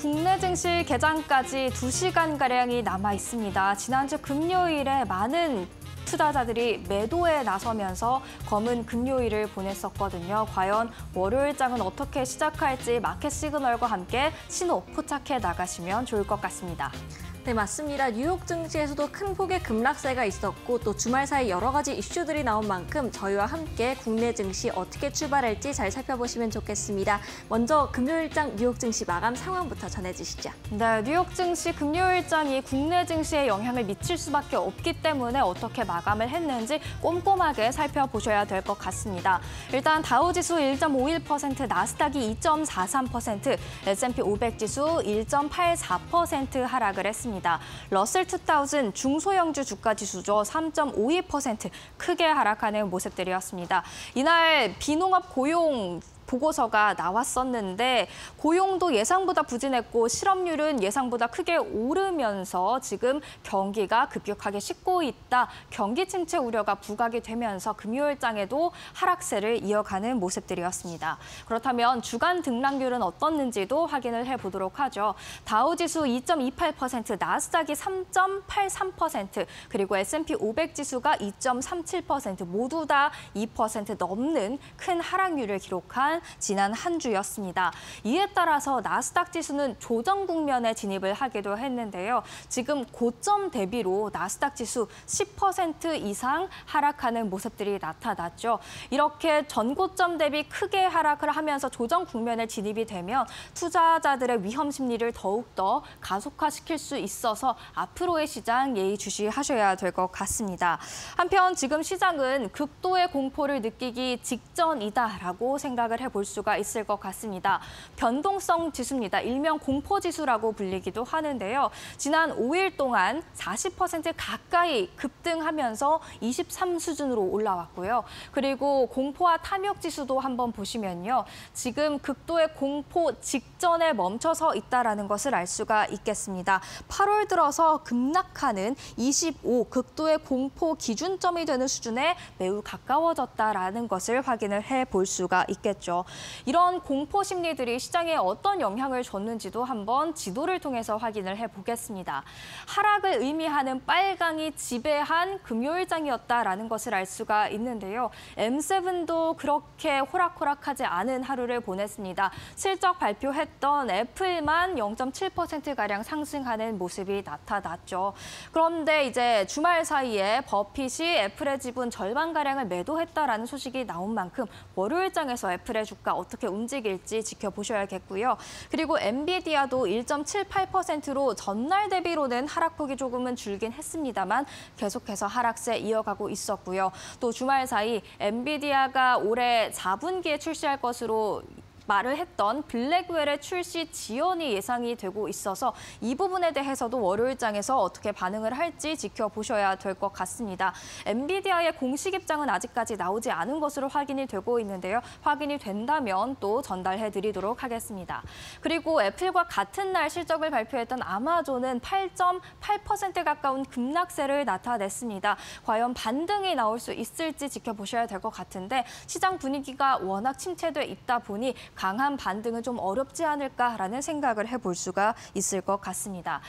국내 증시 개장까지 2시간가량이 남아 있습니다. 지난주 금요일에 많은 투자자들이 매도에 나서면서 검은 금요일을 보냈었거든요. 과연 월요일장은 어떻게 시작할지 마켓 시그널과 함께 신호 포착해 나가시면 좋을 것 같습니다. 네, 맞습니다. 뉴욕 증시에서도 큰 폭의 급락세가 있었고 또 주말 사이 여러 가지 이슈들이 나온 만큼 저희와 함께 국내 증시 어떻게 출발할지 잘 살펴보시면 좋겠습니다. 먼저 금요일장 뉴욕 증시 마감 상황부터 전해주시죠. 네, 뉴욕 증시 금요일장이 국내 증시에 영향을 미칠 수밖에 없기 때문에 어떻게 마감을 했는지 꼼꼼하게 살펴보셔야 될 것 같습니다. 일단 다우지수 1.51%, 나스닥이 2.43%, S&P 500 지수 1.84% 하락을 했습니다. 러셀 2000 중소형주 주가지수죠. 3.52% 크게 하락하는 모습들이었습니다. 이날 비농업 고용 보고서가 나왔었는데 고용도 예상보다 부진했고 실업률은 예상보다 크게 오르면서 지금 경기가 급격하게 식고 있다. 경기 침체 우려가 부각이 되면서 금요일장에도 하락세를 이어가는 모습들이었습니다. 그렇다면 주간 등락률은 어떻는지도 확인을 해보도록 하죠. 다우지수 2.28%, 나스닥이 3.83%, 그리고 S&P 500 지수가 2.37% 모두 다 2% 넘는 큰 하락률을 기록한 지난 한 주였습니다. 이에 따라서 나스닥 지수는 조정 국면에 진입을 하기도 했는데요. 지금 고점 대비로 나스닥 지수 10% 이상 하락하는 모습들이 나타났죠. 이렇게 전고점 대비 크게 하락을 하면서 조정 국면에 진입이 되면 투자자들의 위험 심리를 더욱더 가속화시킬 수 있어서 앞으로의 시장 예의주시하셔야 될 것 같습니다. 한편 지금 시장은 극도의 공포를 느끼기 직전이다라고 생각을 해볼 수가 있을 것 같습니다. 변동성 지수입니다. 일명 공포지수라고 불리기도 하는데요. 지난 5일 동안 40% 가까이 급등하면서 23 수준으로 올라왔고요. 그리고 공포와 탐욕 지수도 한번 보시면요. 지금 극도의 공포 직전에 멈춰서 있다는 것을 알 수가 있겠습니다. 8월 들어서 급락하는 25 극도의 공포 기준점이 되는 수준에 매우 가까워졌다는 것을 확인을 해볼 수가 있겠죠. 이런 공포 심리들이 시장에 어떤 영향을 줬는지도 한번 지도를 통해서 확인을 해보겠습니다. 하락을 의미하는 빨강이 지배한 금요일장이었다라는 것을 알 수가 있는데요. M7도 그렇게 호락호락하지 않은 하루를 보냈습니다. 실적 발표했던 애플만 0.7%가량 상승하는 모습이 나타났죠. 그런데 이제 주말 사이에 버핏이 애플의 지분 절반가량을 매도했다라는 소식이 나온 만큼 월요일장에서 애플의 주가 어떻게 움직일지 지켜보셔야겠고요. 그리고 엔비디아도 1.78%로 전날 대비로는 하락폭이 조금은 줄긴 했습니다만 계속해서 하락세 이어가고 있었고요. 또 주말 사이 엔비디아가 올해 4분기에 출시할 것으로 말을 했던 블랙웰의 출시 지연이 예상이 되고 있어서 이 부분에 대해서도 월요일장에서 어떻게 반응을 할지 지켜보셔야 될 것 같습니다. 엔비디아의 공식 입장은 아직까지 나오지 않은 것으로 확인이 되고 있는데요. 확인이 된다면 또 전달해드리도록 하겠습니다. 그리고 애플과 같은 날 실적을 발표했던 아마존은 8.8% 가까운 급락세를 나타냈습니다. 과연 반등이 나올 수 있을지 지켜보셔야 될 것 같은데 시장 분위기가 워낙 침체돼 있다 보니 강한 반등은 좀 어렵지 않을까라는 생각을 해볼 수가 있을 것 같습니다.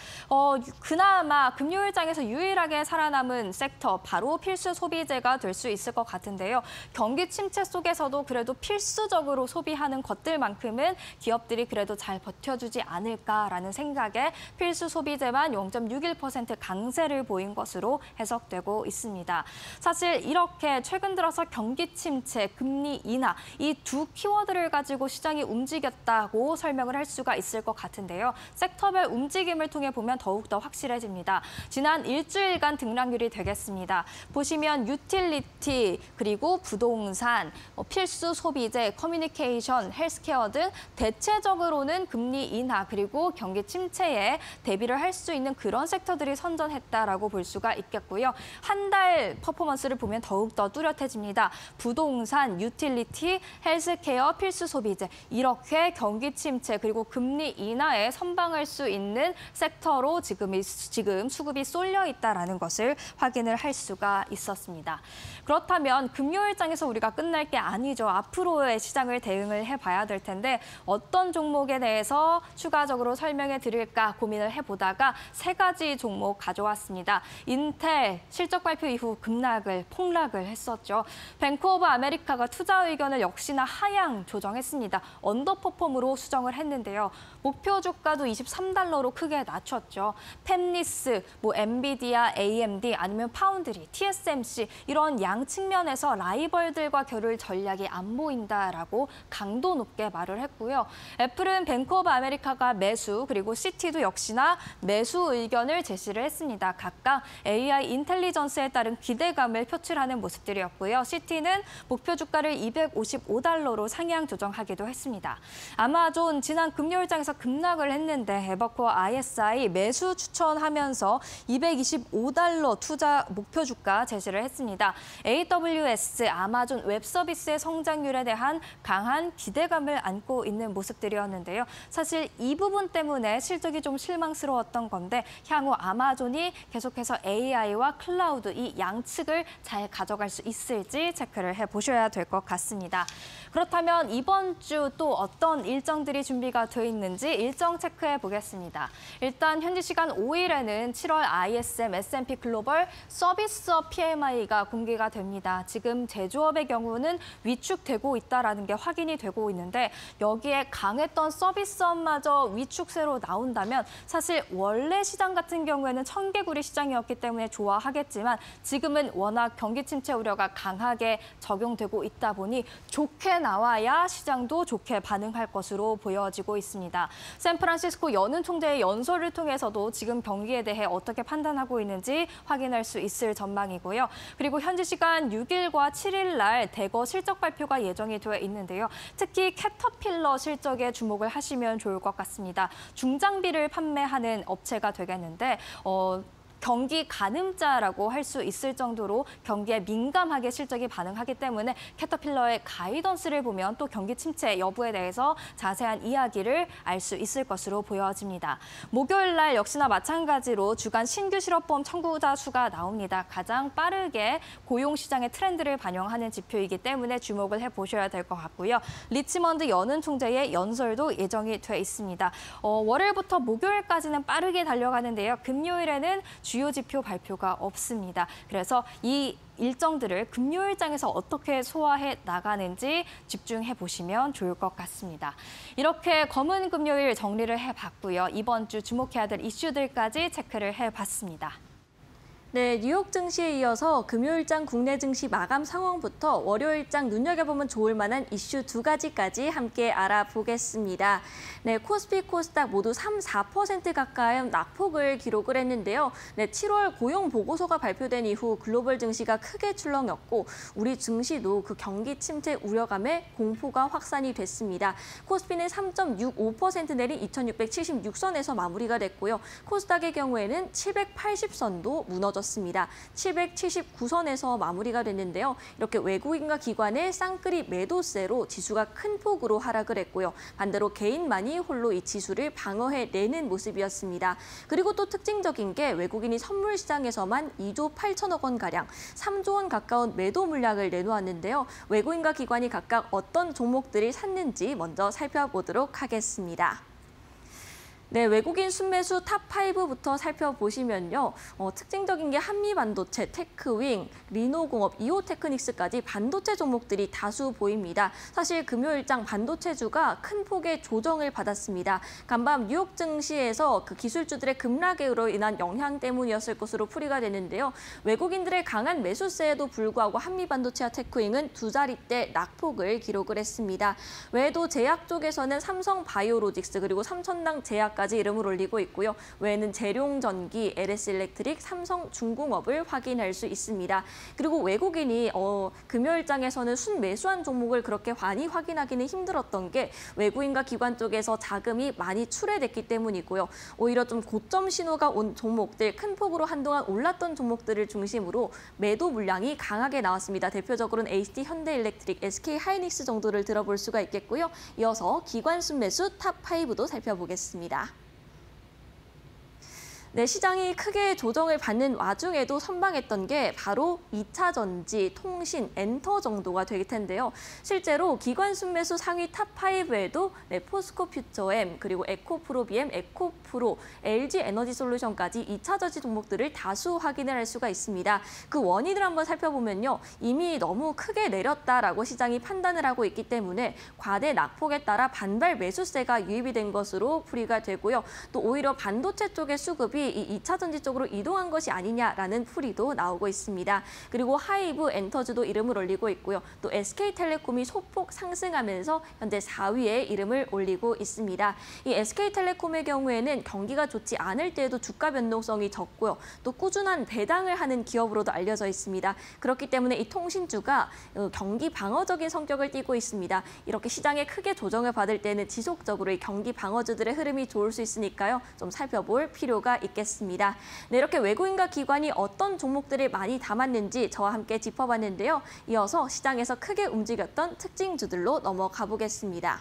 그나마 금요일장에서 유일하게 살아남은 섹터, 바로 필수 소비재가 될 수 있을 것 같은데요. 경기 침체 속에서도 그래도 필수적으로 소비하는 것들만큼은 기업들이 그래도 잘 버텨주지 않을까라는 생각에 필수 소비재만 0.61% 강세를 보인 것으로 해석되고 있습니다. 사실 이렇게 최근 들어서 경기 침체, 금리 인하 이 두 키워드를 가지고 시장이 움직였다고 설명을 할 수가 있을 것 같은데요. 섹터별 움직임을 통해 보면 더욱더 확실해집니다. 지난 일주일간 등락률이 되겠습니다. 보시면 유틸리티, 그리고 부동산, 필수 소비재, 커뮤니케이션, 헬스케어 등 대체적으로는 금리 인하 그리고 경기 침체에 대비를 할 수 있는 그런 섹터들이 선전했다라고 볼 수가 있겠고요. 한 달 퍼포먼스를 보면 더욱더 뚜렷해집니다. 부동산, 유틸리티, 헬스케어, 필수 소비재 이제 이렇게 경기 침체 그리고 금리 인하에 선방할 수 있는 섹터로 지금 수급이 쏠려 있다라는 것을 확인을 할 수가 있었습니다. 그렇다면 금요일장에서 우리가 끝날 게 아니죠. 앞으로의 시장을 대응을 해봐야 될 텐데 어떤 종목에 대해서 추가적으로 설명해 드릴까 고민을 해보다가 세 가지 종목 가져왔습니다. 인텔 실적 발표 이후 폭락을 했었죠. 뱅크 오브 아메리카가 투자 의견을 역시나 하향 조정했습니다. 언더퍼폼으로 수정을 했는데요. 목표 주가도 23달러로 크게 낮췄죠. 팹리스, 엔비디아, AMD 아니면 파운드리, TSMC 이런 양 측면에서 라이벌들과 겨룰 전략이 안 보인다라고 강도 높게 말을 했고요. 애플은 뱅크 오브 아메리카가 매수 그리고 시티도 역시나 매수 의견을 제시를 했습니다. 각각 AI 인텔리전스에 따른 기대감을 표출하는 모습들이었고요. 시티는 목표 주가를 255달러로 상향 조정하기도 했습니다. 아마존 지난 금요일장에서 급락을 했는데 에버코어 ISI 매수 추천하면서 225달러 투자 목표 주가 제시를 했습니다. AWS, 아마존 웹 서비스의 성장률에 대한 강한 기대감을 안고 있는 모습들이었는데요. 사실 이 부분 때문에 실적이 좀 실망스러웠던 건데 향후 아마존이 계속해서 AI와 클라우드 이 양측을 잘 가져갈 수 있을지 체크를 해보셔야 될 것 같습니다. 그렇다면 이번 주 또 어떤 일정들이 준비가 돼 있는지 일정 체크해 보겠습니다. 일단 현지 시간 5일에는 7월 ISM S&P 글로벌 서비스업 PMI가 공개가 됩니다. 지금 제조업의 경우는 위축되고 있다는 게 확인이 되고 있는데 여기에 강했던 서비스업마저 위축세로 나온다면 사실 원래 시장 같은 경우에는 청개구리 시장이었기 때문에 좋아하겠지만 지금은 워낙 경기 침체 우려가 강하게 적용되고 있다 보니 좋게 나와야 시장도 좋게 반응할 것으로 보여지고 있습니다. 샌프란시스코 연은 총재의 연설을 통해서도 지금 경기에 대해 어떻게 판단하고 있는지 확인할 수 있을 전망이고요. 그리고 현지 시간 6일과 7일 날 대거 실적 발표가 예정이 되어 있는데요. 특히 캐터필러 실적에 주목을 하시면 좋을 것 같습니다. 중장비를 판매하는 업체가 되겠는데 경기 가늠자라고 할 수 있을 정도로 경기에 민감하게 실적이 반응하기 때문에 캐터필러의 가이던스를 보면 또 경기 침체 여부에 대해서 자세한 이야기를 알 수 있을 것으로 보여집니다. 목요일 날 역시나 마찬가지로 주간 신규 실업보험 청구자 수가 나옵니다. 가장 빠르게 고용 시장의 트렌드를 반영하는 지표이기 때문에 주목을 해보셔야 될 것 같고요. 리치먼드 연은 총재의 연설도 예정이 돼 있습니다. 월요일부터 목요일까지는 빠르게 달려가는데요. 금요일에는 주요 지표 발표가 없습니다. 그래서 이 일정들을 금요일장에서 어떻게 소화해 나가는지 집중해 보시면 좋을 것 같습니다. 이렇게 검은 금요일 정리를 해봤고요. 이번 주 주목해야 될 이슈들까지 체크를 해봤습니다. 네, 뉴욕 증시에 이어서 금요일장 국내 증시 마감 상황부터 월요일장 눈여겨보면 좋을 만한 이슈 두 가지까지 함께 알아보겠습니다. 네, 코스피, 코스닥 모두 3, 4% 가까이 낙폭을 기록을 했는데요. 네, 7월 고용 보고서가 발표된 이후 글로벌 증시가 크게 출렁였고 우리 증시도 그 경기 침체 우려감에 공포가 확산이 됐습니다. 코스피는 3.65% 내린 2676선에서 마무리가 됐고요. 코스닥의 경우에는 780선도 무너졌습니다. 779선에서 마무리가 됐는데요. 이렇게 외국인과 기관의 쌍끌이 매도세로 지수가 큰 폭으로 하락을 했고요. 반대로 개인만이 홀로 이 지수를 방어해내는 모습이었습니다. 그리고 또 특징적인 게 외국인이 선물 시장에서만 2조 8천억 원가량, 3조 원 가까운 매도 물량을 내놓았는데요. 외국인과 기관이 각각 어떤 종목들을 샀는지 먼저 살펴보도록 하겠습니다. 네, 외국인 순매수 탑5부터 살펴보시면요. 특징적인 게 한미반도체, 테크윙, 리노공업, 이오테크닉스까지 반도체 종목들이 다수 보입니다. 사실 금요일장 반도체주가 큰 폭의 조정을 받았습니다. 간밤 뉴욕 증시에서 그 기술주들의 급락으로 인한 영향 때문이었을 것으로 풀이가 되는데요. 외국인들의 강한 매수세에도 불구하고 한미반도체와 테크윙은 두 자릿대 낙폭을 기록을 했습니다. 외에도 제약 쪽에서는 삼성바이오로직스 그리고 삼천당 제약까지 솔루션까지 이름을 올리고 있고요. 외에는 재룡전기, LS일렉트릭, 삼성중공업을 확인할 수 있습니다. 그리고 외국인이 금요일장에서는 순매수한 종목을 그렇게 많이 확인하기는 힘들었던 게 외국인과 기관 쪽에서 자금이 많이 출회됐기 때문이고요. 오히려 좀 고점 신호가 온 종목들, 큰 폭으로 한동안 올랐던 종목들을 중심으로 매도 물량이 강하게 나왔습니다. 대표적으로는 HD 현대일렉트릭, SK 하이닉스 정도를 들어볼 수가 있겠고요. 이어서 기관 순매수 탑5도 살펴보겠습니다. 네, 시장이 크게 조정을 받는 와중에도 선방했던 게 바로 2차 전지, 통신, 엔터 정도가 될 텐데요. 실제로 기관 순매수 상위 탑5에도 포스코 퓨처엠, 그리고 에코프로비엠, 에코프로, LG 에너지솔루션까지 2차 전지 종목들을 다수 확인을 할 수가 있습니다. 그 원인을 한번 살펴보면요. 이미 너무 크게 내렸다라고 시장이 판단을 하고 있기 때문에 과대 낙폭에 따라 반발 매수세가 유입이 된 것으로 풀이가 되고요. 또 오히려 반도체 쪽의 수급이 이 2차 전지 쪽으로 이동한 것이 아니냐라는 풀이도 나오고 있습니다. 그리고 하이브, 엔터즈도 이름을 올리고 있고요. 또 SK텔레콤이 소폭 상승하면서 현재 4위에 이름을 올리고 있습니다. 이 SK텔레콤의 경우에는 경기가 좋지 않을 때에도 주가 변동성이 적고요. 또 꾸준한 배당을 하는 기업으로도 알려져 있습니다. 그렇기 때문에 이 통신주가 경기 방어적인 성격을 띠고 있습니다. 이렇게 시장에 크게 조정을 받을 때는 지속적으로 이 경기 방어주들의 흐름이 좋을 수 있으니까요. 좀 살펴볼 필요가 있겠습니다. 네, 이렇게 외국인과 기관이 어떤 종목들을 많이 담았는지 저와 함께 짚어봤는데요. 이어서 시장에서 크게 움직였던 특징주들로 넘어가 보겠습니다.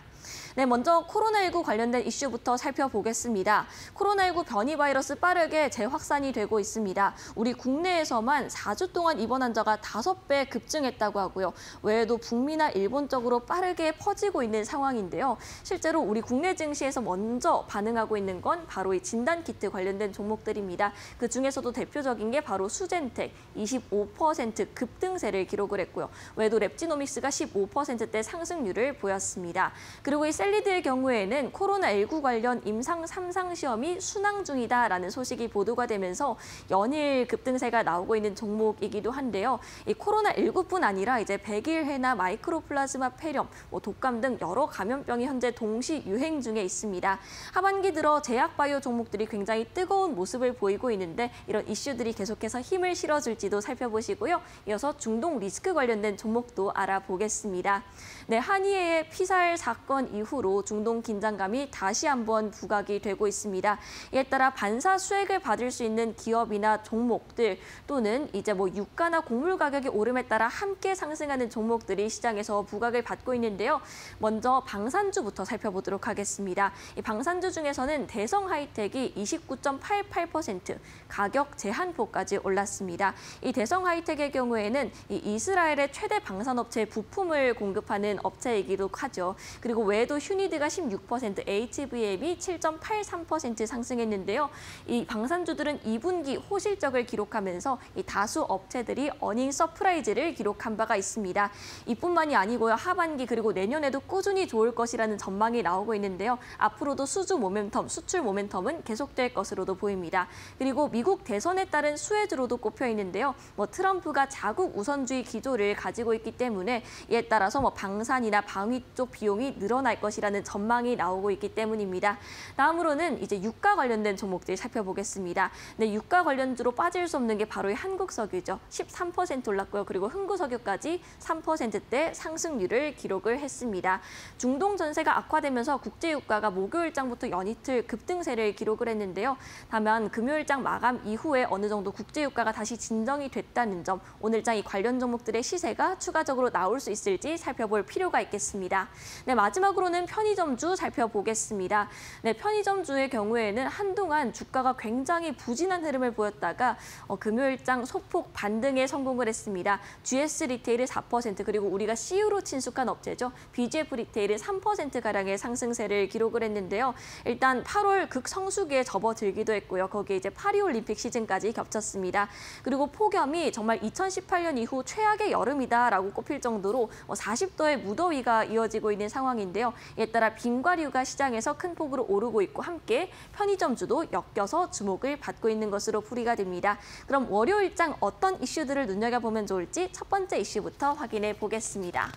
네, 먼저 코로나19 관련된 이슈부터 살펴보겠습니다. 코로나19 변이 바이러스 빠르게 재확산이 되고 있습니다. 우리 국내에서만 4주 동안 입원 환자가 5배 급증했다고 하고요. 외에도 북미나 일본 쪽으로 빠르게 퍼지고 있는 상황인데요. 실제로 우리 국내 증시에서 먼저 반응하고 있는 건 바로 이 진단키트 관련된 종목들입니다. 그 중에서도 대표적인 게 바로 수젠텍 25% 급등세를 기록을 했고요. 외에도 랩지노믹스가 15%대 상승률을 보였습니다. 그리고 이 셀리드의 경우에는 코로나19 관련 임상 3상 시험이 순항 중이다라는 소식이 보도가 되면서 연일 급등세가 나오고 있는 종목이기도 한데요. 이 코로나19뿐 아니라 이제 백일해나 마이크로플라즈마 폐렴, 독감 등 여러 감염병이 현재 동시 유행 중에 있습니다. 하반기 들어 제약바이오 종목들이 굉장히 뜨거운 모습을 보이고 있는데 이런 이슈들이 계속해서 힘을 실어줄지도 살펴보시고요. 이어서 중동 리스크 관련된 종목도 알아보겠습니다. 네, 한의회의 피살 사건 이후로 중동 긴장감이 다시 한번 부각이 되고 있습니다. 이에 따라 반사 수익을 받을 수 있는 기업이나 종목들 또는 이제 유가나 곡물 가격이 오름에 따라 함께 상승하는 종목들이 시장에서 부각을 받고 있는데요. 먼저 방산주부터 살펴보도록 하겠습니다. 이 방산주 중에서는 대성하이텍이 29.88% 가격 제한폭까지 올랐습니다. 이 대성하이텍의 경우에는 이 이스라엘의 최대 방산업체 부품을 공급하는 업체이기도 하죠. 그리고 외에도 휴니드가 16%, HVM이 7.83% 상승했는데요. 이 방산주들은 2분기 호실적을 기록하면서 이 다수 업체들이 어닝 서프라이즈를 기록한 바가 있습니다. 이뿐만이 아니고요. 하반기 그리고 내년에도 꾸준히 좋을 것이라는 전망이 나오고 있는데요. 앞으로도 수주 모멘텀, 수출 모멘텀은 계속될 것으로도 보입니다. 그리고 미국 대선에 따른 수혜주로도 꼽혀 있는데요. 트럼프가 자국 우선주의 기조를 가지고 있기 때문에 이에 따라서 방산이나 방위 쪽 비용이 늘어날 것이라는 전망이 나오고 있기 때문입니다. 다음으로는 이제 유가 관련된 종목들 살펴보겠습니다. 네, 유가 관련주로 빠질 수 없는 게 바로 이 한국석유죠. 13% 올랐고요. 그리고 흥구석유까지 3%대 상승률을 기록을 했습니다. 중동 전세가 악화되면서 국제유가가 목요일장부터 연이틀 급등세를 기록을 했는데요. 다만 금요일장 마감 이후에 어느 정도 국제유가가 다시 진정이 됐다는 점, 오늘장 이 관련 종목들의 시세가 추가적으로 나올 수 있을지 살펴볼 필요가 있겠습니다. 네, 마지막으로는 편의점주 살펴보겠습니다. 네, 편의점주의 경우에는 한동안 주가가 굉장히 부진한 흐름을 보였다가 금요일장 소폭 반등에 성공을 했습니다. GS 리테일이 4%, 그리고 우리가 CU로 친숙한 업체죠. BGF 리테일은 3%가량의 상승세를 기록을 했는데요. 일단 8월 극성수기에 접어들기도 했고요. 거기에 이제 파리올림픽 시즌까지 겹쳤습니다. 그리고 폭염이 정말 2018년 이후 최악의 여름이다라고 꼽힐 정도로 40도의 무더위가 이어지고 있는 상황인데요. 이에 따라 빙과류가 시장에서 큰 폭으로 오르고 있고 함께 편의점주도 엮여서 주목을 받고 있는 것으로 풀이가 됩니다. 그럼 월요일장 어떤 이슈들을 눈여겨보면 좋을지 첫 번째 이슈부터 확인해 보겠습니다.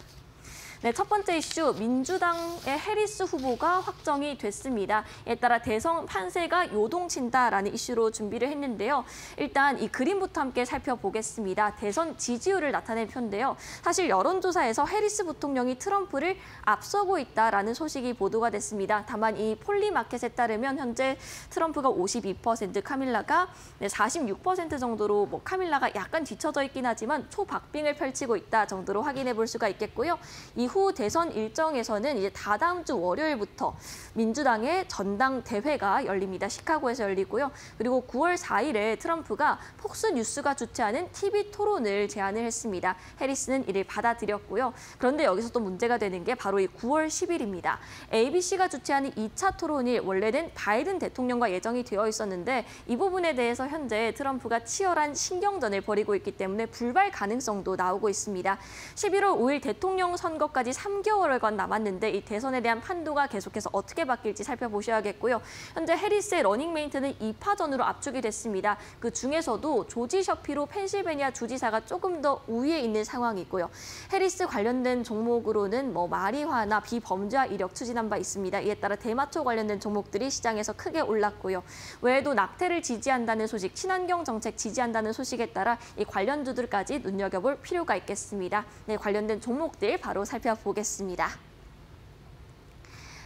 네, 첫 번째 이슈, 민주당의 해리스 후보가 확정이 됐습니다. 이에 따라 대선 판세가 요동친다라는 이슈로 준비를 했는데요. 일단 이 그림부터 함께 살펴보겠습니다. 대선 지지율을 나타낸 표인데요. 사실 여론조사에서 해리스 부통령이 트럼프를 앞서고 있다라는 소식이 보도가 됐습니다. 다만 이 폴리마켓에 따르면 현재 트럼프가 52%, 카밀라가 46% 정도로 카밀라가 약간 뒤쳐져 있긴 하지만 초박빙을 펼치고 있다 정도로 확인해 볼 수가 있겠고요. 이후 대선 일정에서는 이제 다다음 주 월요일부터 민주당의 전당대회가 열립니다. 시카고에서 열리고요. 그리고 9월 4일에 트럼프가 폭스뉴스가 주최하는 TV 토론을 제안을 했습니다. 해리스는 이를 받아들였고요. 그런데 여기서 또 문제가 되는 게 바로 이 9월 10일입니다. ABC가 주최하는 2차 토론이 원래는 바이든 대통령과 예정이 되어 있었는데 이 부분에 대해서 현재 트럼프가 치열한 신경전을 벌이고 있기 때문에 불발 가능성도 나오고 있습니다. 11월 5일 대통령 선거까지 3개월간 남았는데 이 대선에 대한 판도가 계속해서 어떻게 바뀔지 살펴보셔야겠고요. 현재 해리스의 러닝메이트는 2파전으로 압축이 됐습니다. 그 중에서도 조지 셔피로 펜실베니아 주지사가 조금 더 우위에 있는 상황이고요. 해리스 관련된 종목으로는 마리화나 비범죄화 이력 추진한 바 있습니다. 이에 따라 대마초 관련된 종목들이 시장에서 크게 올랐고요. 외에도 낙태를 지지한다는 소식, 친환경 정책 지지한다는 소식에 따라 이 관련주들까지 눈여겨볼 필요가 있겠습니다. 네, 관련된 종목들 바로 살펴보겠습니다.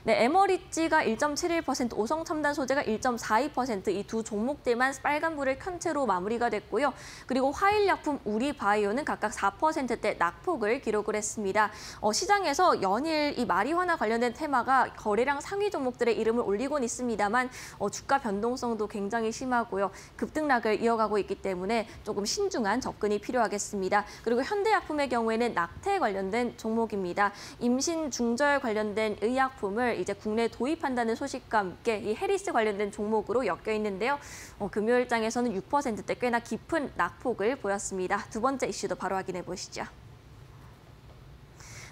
네, 에머리지가 1.71%, 오성첨단 소재가 1.42% 이 두 종목들만 빨간불을 켠 채로 마무리가 됐고요. 그리고 화일약품, 우리바이오는 각각 4%대 낙폭을 기록을 했습니다. 시장에서 연일 이 마리화나 관련된 테마가 거래량 상위 종목들의 이름을 올리곤 있습니다만 주가 변동성도 굉장히 심하고요. 급등락을 이어가고 있기 때문에 조금 신중한 접근이 필요하겠습니다. 그리고 현대약품의 경우에는 낙태 관련된 종목입니다. 임신 중절 관련된 의약품을 이제 국내에 도입한다는 소식과 함께 이 해리스 관련된 종목으로 엮여 있는데요. 금요일장에서는 6%대 꽤나 깊은 낙폭을 보였습니다. 두 번째 이슈도 바로 확인해 보시죠.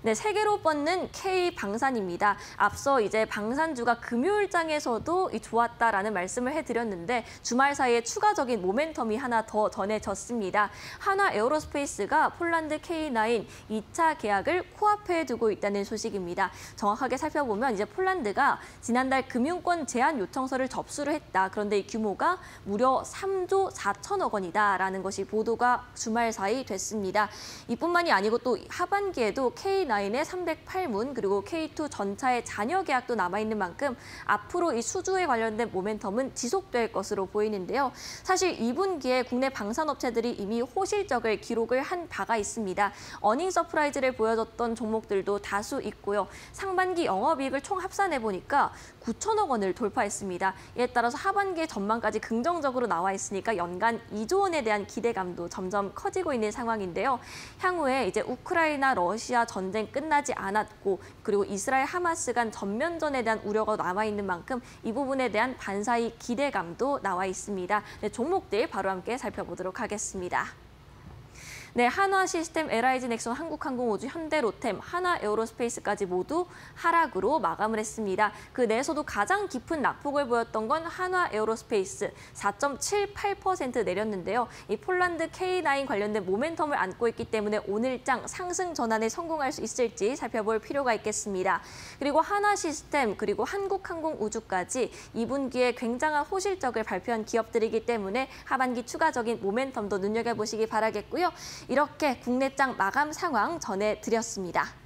네, 세계로 뻗는 K방산입니다. 앞서 이제 방산주가 금요일장에서도 좋았다라는 말씀을 해드렸는데 주말 사이에 추가적인 모멘텀이 하나 더 전해졌습니다. 한화 에어로스페이스가 폴란드 K9 2차 계약을 코앞에 두고 있다는 소식입니다. 정확하게 살펴보면 이제 폴란드가 지난달 금융권 제한 요청서를 접수를 했다. 그런데 이 규모가 무려 3조 4천억 원이다라는 것이 보도가 주말 사이 됐습니다. 이뿐만이 아니고 또 하반기에도 K9의 308문 그리고 K2 전차의 잔여 계약도 남아있는 만큼 앞으로 이 수주에 관련된 모멘텀은 지속될 것으로 보이는데요. 사실 2분기에 국내 방산업체들이 이미 호실적을 기록을 한 바가 있습니다. 어닝 서프라이즈를 보여줬던 종목들도 다수 있고요. 상반기 영업이익을 총 합산해보니까 9천억 원을 돌파했습니다. 이에 따라서 하반기의 전망까지 긍정적으로 나와 있으니까 연간 2조 원에 대한 기대감도 점점 커지고 있는 상황인데요. 향후에 이제 우크라이나, 러시아 전쟁 끝나지 않았고 그리고 이스라엘 하마스 간 전면전에 대한 우려가 남아있는 만큼 이 부분에 대한 반사이 기대감도 나와 있습니다. 네, 종목들 바로 함께 살펴보도록 하겠습니다. 네, 한화시스템, LIG 넥슨, 한국항공우주, 현대로템, 한화에어로스페이스까지 모두 하락으로 마감을 했습니다. 그 내에서도 가장 깊은 낙폭을 보였던 건 한화에어로스페이스 4.78% 내렸는데요. 이 폴란드 K9 관련된 모멘텀을 안고 있기 때문에 오늘장 상승 전환에 성공할 수 있을지 살펴볼 필요가 있겠습니다. 그리고 한화시스템 그리고 한국항공우주까지 2분기에 굉장한 호실적을 발표한 기업들이기 때문에 하반기 추가적인 모멘텀도 눈여겨보시기 바라겠고요. 이렇게 국내장 마감 상황 전해드렸습니다.